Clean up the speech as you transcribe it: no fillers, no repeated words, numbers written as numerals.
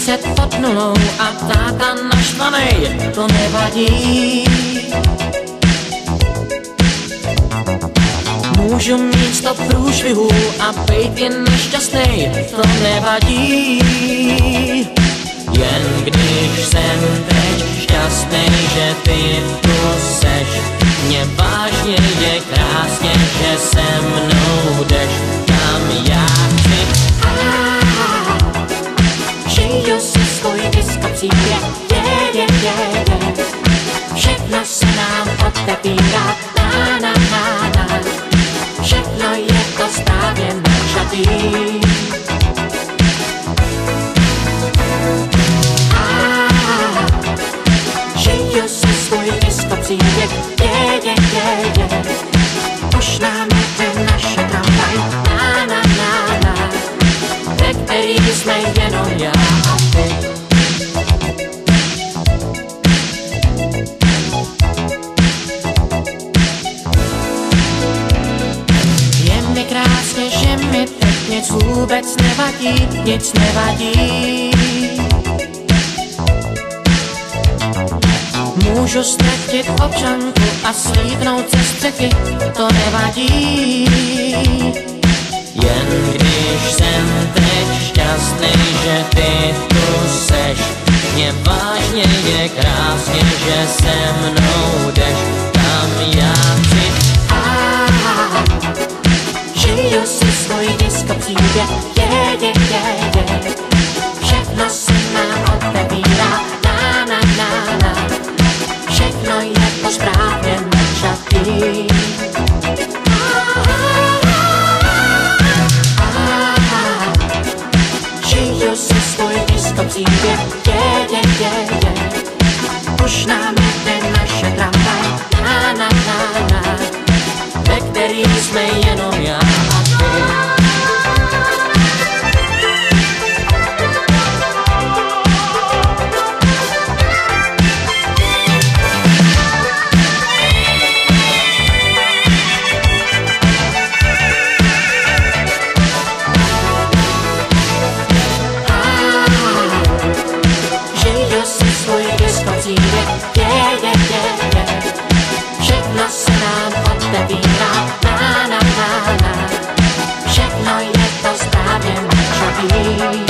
10 pod nulou a táta naštvanej, to nevadí. Můžu mít 100 průšvihů a být jen nešťastnej, to nevadí. Jen když jsem teď šťastnej, že ty tu seš, mě vážně je krásně, že se mnou jdeš, kam já chci. Žiju si svůj disco příběh, všechno se nám otevírá, všechno je to správně načatý. Žiju si svůj disco příběh, už nám jede naše tramvaj, ve který jsme jenom já a ty. Je mi krásně, že mi teď nic vůbec nevadí, nic nevadí. Můžu ztratit občanku a slíbnout ze střechy, to nevadí. Jen když jsem teď šťastný, že ty tu seš, mě vážně je krásně, že se mnou jdeš, kam já chci. Žiju si svůj disco příběh, všechno se nám otevírá, všechno je to správně načatý. Žiju si svůj disco příběh, už nám jede naše tramvaj, ve který jsme jenom já a ty. Všechno se nám otevírá, všechno je to správně načatý.